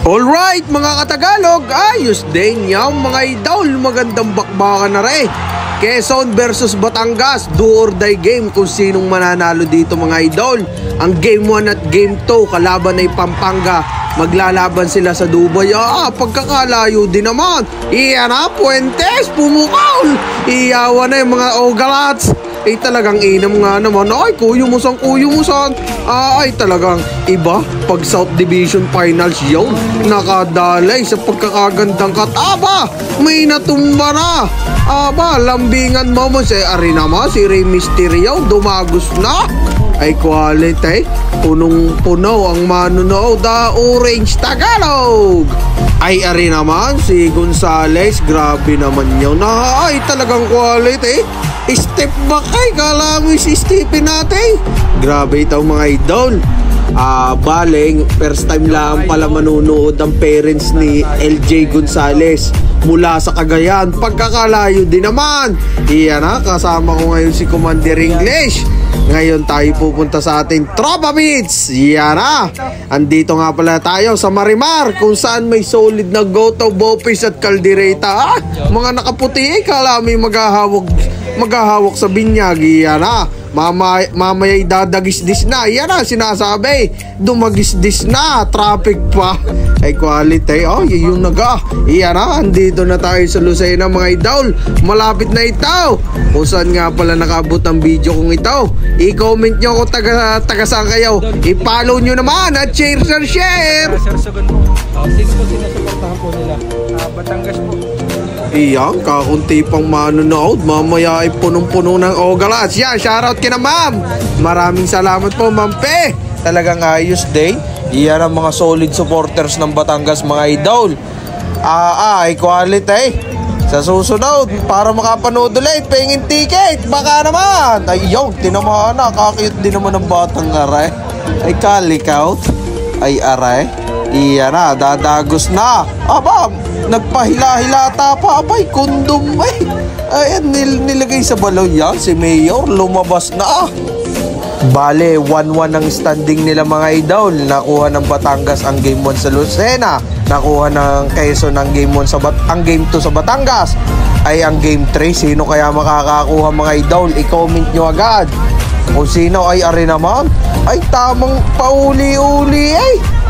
Alright mga katagalog, ayos din yung mga idol, magandang bakbakan na rin. Quezon versus Batangas, do or die game kung sinong mananalo dito mga idol. Ang game 1 at game 2, kalaban ay Pampanga, maglalaban sila sa Dubai. Pagkakalayo din naman, iyan na, Puentes, pumukol, iyawan na yung mga Ogalats. Talagang inam nga naman. Kuyumusan. Ay talagang iba. Pag South Division Finals yun, nakadalay sa pagkakagandang kataba. May natumba na. Lambingan mo si Arena mo, si Rey Mysterio, dumagos na. Ay quality, punong-puno ang manonood, Orange Tagalog. Ay ari naman si Gonzales, grabe naman yun. Ay talagang quality. Step back kala mo si Stephen natin. Grabe ito mga idol. Baling first time lang pala manunood ang parents ni LJ Gonzales mula sa Cagayan. Pagkakalayo din naman. Iyan na, kasama ko ngayon si Commander English. Ngayon tayo pupunta sa ating Tropa Beats. Yan na. Andito nga pala tayo sa Marimar, kung saan may solid na Goto, Bopis at Caldereta. Mga nakaputi, kala may maghahawak sa binyag. Yan na. Mamaya'y dadagisdis na. Yan na, sinasabi. Dumagisdis na. Traffic pa. Ay quality. Yung naga. Yan na, andito na tayo sa Lucena mga idol. Malapit na ito. Kung saan nga pala nakabot ang video kong ito, i-comment nyo kung taga saan kayo. I-follow nyo naman at share. Sir, sagon mo. Sino po sinusuportahan po nila? Batangas po. Iyan, kakunti pang manonood. Mamaya ay punong-puno ng Ogalats. Yan, shoutout kina ma'am. Maraming salamat po ma'am Pe. Talagang ayos day. Iyan ang mga solid supporters ng Batangas mga idol. Ay quality. Sa susunod, para makapanood ulit, pengin ticket, baka naman. Ay yung, tinamaan na, kakiyot din naman ng batang aray. Ay kalikout. Ay aray. Iyan na, dadagos na. Nagpahila-hilata pa. Abay, kondom Ayan, nilagay sa balaw yan. Si Mayor, lumabas na. Bale, 1-1 ang standing nila mga idol. Nakuha ng Batangas ang game 1 sa Lucena. Nakuha ng Quezon ang game 1 ang game 2 sa Batangas. Ay ang game 3, sino kaya makakakuha mga idol? I-comment nyo agad. Kung sino ay ari naman, ay tamang pauli-uli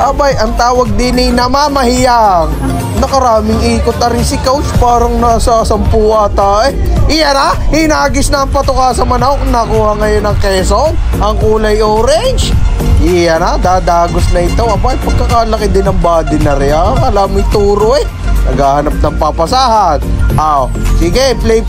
Abay, ang tawag din ay namamahiyang. Nakaraming ikot na rin si Coach, parang nasa 10 ata Iyan na, hinagis na ang patuka sa manok. Nakuha ngayon ng Quezon, ang kulay orange. Iyan na, dadagos na ito. Abay, pagkakalaki din ng body na rin Alam mo turo naghahanap ng papasahan. Sige, play.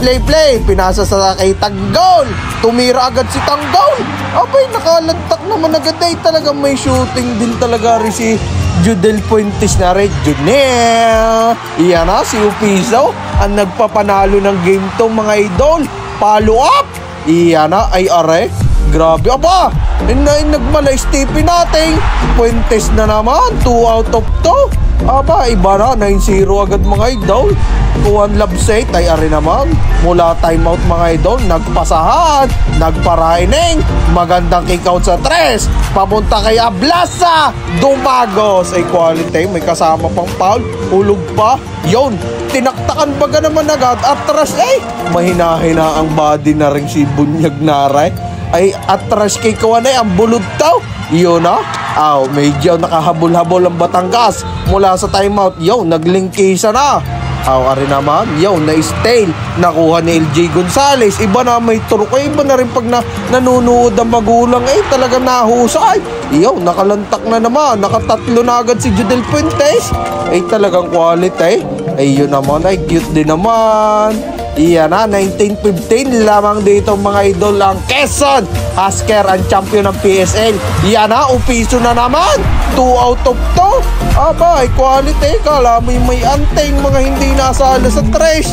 Pinasa sa kay Tanggol. Tumira agad si Tanggol. Abay, nakalantak naman agad Talagang may shooting din talaga rin si Judel Puentes na rin. Junel. Iyan na, si Upiso ang nagpapanalo ng game 2 mga idol. Follow up. Iyan na, ay are. Grabe, nagmalay Stephen natin. Puentes na naman, 2 out of 2. Iba na, 9-0 agad mga idol. Kuhan love set, ay ari naman. Mula timeout mga idol, nagpasahan, nagparaining, magandang kick out sa 3. Papunta kay Ablasa, dumagos. Ay quality, may kasama pang foul. Hulog pa, yun. Tinaktakan baga naman agad. Atras, mahina-hina ang body na rin si Bunyag Naray. Ay atras kay Kawanay, ang bulod daw. Yun na. Medyo nakahabol-habol ang Batangas mula sa timeout. Naglingkisa na. Ari naman, na-stale. Nakuha ni LJ Gonzales. Iba na may turok. Iba na rin pag nanunood ang magulang. Talaga nahusay. Nakalantak na naman. Nakatatlo na agad si Judel Puentes. Talagang quality. Yun naman, cute din naman. Iyan na, 19-15 lamang dito mga idol ang Quezon Husker ang champion ng PSL. Iyan na, Upiso na naman, 2 out of 2. Abay, quality. Kala may anteng mga hindi nasala sa trash.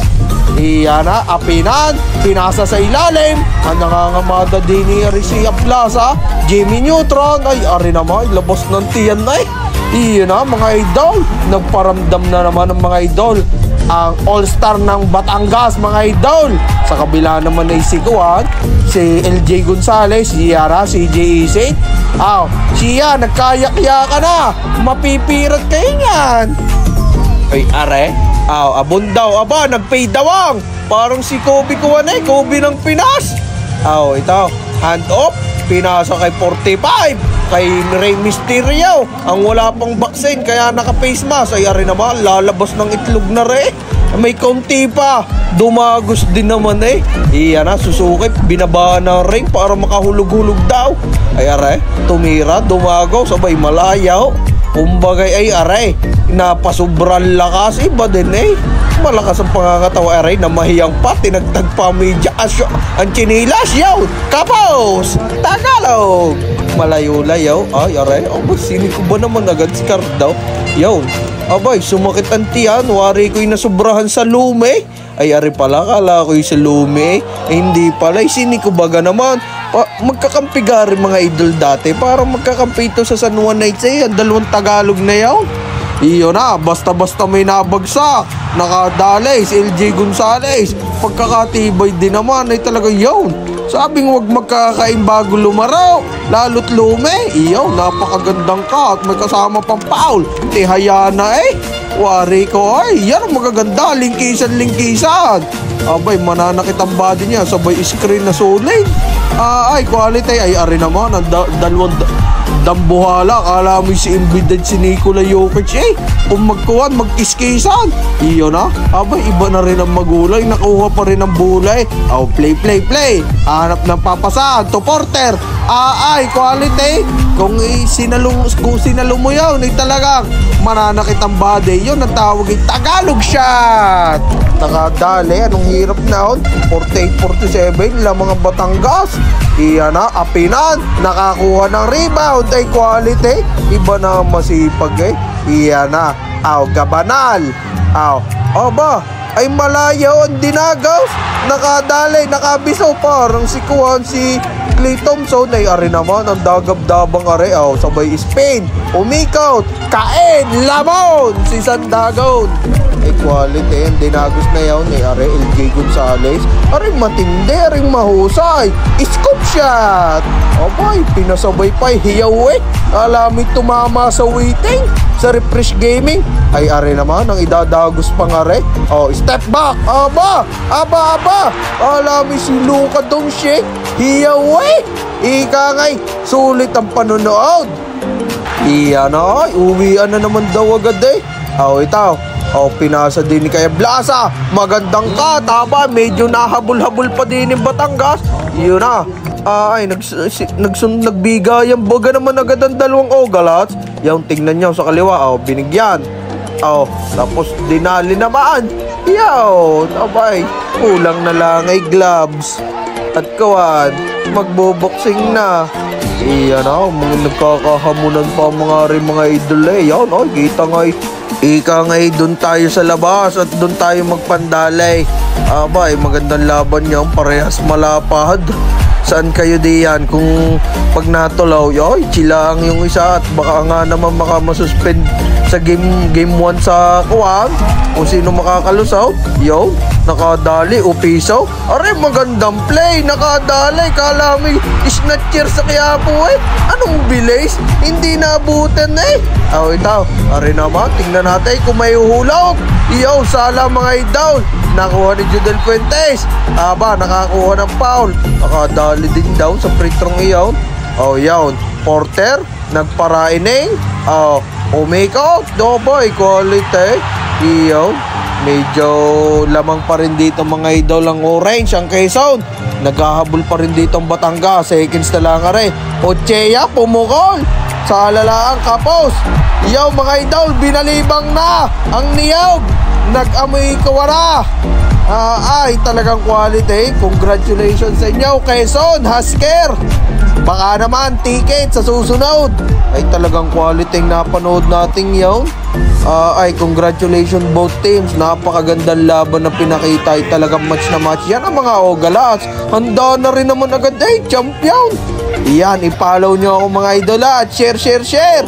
Iyan na, Apinan, pinasa sa ilalim. Ang nangangamada din ni Riccia Plaza, Jimmy Neutron. Ay, ari naman, labas ng tiyan Iyan na mga idol, nagparamdam na naman ng mga idol ang all-star ng Batangas, mga idol. Sa kabila naman ay si Kuwan, si LJ Gonzales, si Yara, si J. Isit. Siya, nagkayak-ya ka na. Mapipirat kayo niyan. Ay, are. Abon daw. Aba, nag-fade dawang. Parang si Kobe Kuwan Kobe ng Pinas. Ito, hand off. Pinasa kay 45. Kay Rey Mysterio. Ang wala pang vaccine, kaya naka-face mask. Ay, are naman, lalabas ng itlog na re. May kaunti pa. Dumagos din naman Iyan na, susukip. Binabaan ng ring para makahulog-hulog daw. Ay, are. Tumira, dumagaw. Sabay malayaw. Kumbagay ay aray, napasubran lakas, iba din malakas ang pangangatawa aray, na mahiyang pa, tinagtag pa media asyo, ang chinilas yaw, kapos, Tagalog, malayo-layaw, ay aray, sini ko ba naman agad si Cardaw, yaw, abay, sumakit ang tiyan, wari ko'y nasubrahan sa lume, ay ari pala, kala ko'y sa lume, hindi pala, sini ko baga naman, magkakampi gari mga idol dati para magkakampi ito sa San Juan Knights ang dalawang Tagalog na yaw. Iyo na, basta-basta may nabagsak, nakadalay si LJ Gonzales, pagkakatibay din naman ay talaga yun. Sabing wag magkakain bago lumaraw, lalo't lume. Iyo, napakagandang ka at may kasama pang foul. Tihaya na wari ko yan ang magaganda, lingkisan. Abay, mananakit ang body niya, sabay screen na solid. Quality ay ari naman ang dalawang dambuhala. Kala mo si Embiid si Nikola Jokic kung magkuhan, mag-iskisan. Iyo na, abay, iba na rin ang magulay, nakuha pa rin ang bulay. Play. Hanap ng papasahan to Porter. Quality. Kung sinalong mo yun, talagang mananakit ang body. Yun ang tawag Tagalog shot. Nakadali, anong hirap na yun? 48-47 lang mga Batangas. Iyan na, apinan, nakakuha ng rebound. Ay, quality, iba na masipag Iyan na, gabanal. Aba, ay malayo ang dinagaw. Nakadali, nakabiso, parang si Kuwan, si Klay Thompson. Ay, ari naman, ang dagab-dabang ari. Sabay Spain, umikaut, kain, lamon, si Sandagaw. Quality, ang dinagos na yaw ni are LJ Gonzales. Aring matindi, aring mahusay. Scoop shot. Abay, pinasabay pa, hiyaw Alamit tumama sa waiting. Sa refresh gaming, ay are naman, ang idadagos pang are. Step back. Aba. Alamit si Luka Doncic. Hiyaw Ika ngay, sulit ang panonood. Iyan uwian na naman daw agad ito. Pinasa din ni Kaya Blasa. Magandang ka, taba. Medyo nahabol-habol pa din ng Batangas. Yun na. Nagbigayan. Baga naman agad ang dalawang Ogalats. Yung tingnan nyo sa kaliwa. Binigyan. Tapos dinali naman. Abay. Kulang na lang ay gloves. At Kuwan, magboboxing na. Iyan nagkakahamunan pa mga idol Yan kita nga Ika ngay, doon tayo sa labas at doon tayo magpandalay. Abay, magandang laban yan, parehas malapad. Saan kayo diyan? Kung pag natulaw, chilang yung isa at baka nga naman masuspend sa game 1 sa Kuwang. Kung sino makakalusaw, nakadali, upisaw. Are, magandang play, nakadali. Kala may snatcher sa Quiapo Anong bilis? Hindi nabutan ito. Are naman, tingnan natin kung may uhulog. Sala mga idol. Nakuha ni Judel Fuentes. Aba, nakakuha ng foul. Nakadali din daw sa free throw iyon. Porter, nagparaining. Umikaw, doboy, quality. Medyo lamang pa rin dito mga idol ang orange, ang Quezon. Naghahabol pa rin dito ang Batangas. Seconds na lang Ochea, pumukol. Sa alalaang kapos. Mga idol, binalibang na ang niyog. Nag-amoy kawara. Talagang quality. Congratulations sa inyo, Quezon, Husker. Baka naman ticket sa susunod. Talagang quality napanood natin yun. Congratulations both teams. Napakagandang laban na pinakita. Talagang match na match. Yan ang mga Ogalats. Handa na rin naman agad champion. Yan, i-follow nyo ako mga idola at share.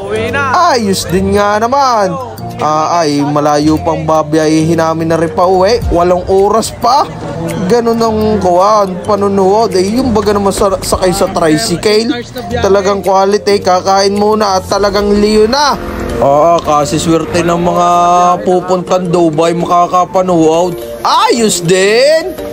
Ayos din nga naman. ay malayo pang babiyahin namin na rin pa uwi. 8 oras pa. Ganun ang kuwan, panunood. Yung baga naman sakay sa tricycle. Talagang quality, kakain muna at talagang liyo na. Kasi swerte ng mga pupuntang Dubai makakapanood. Ayos din!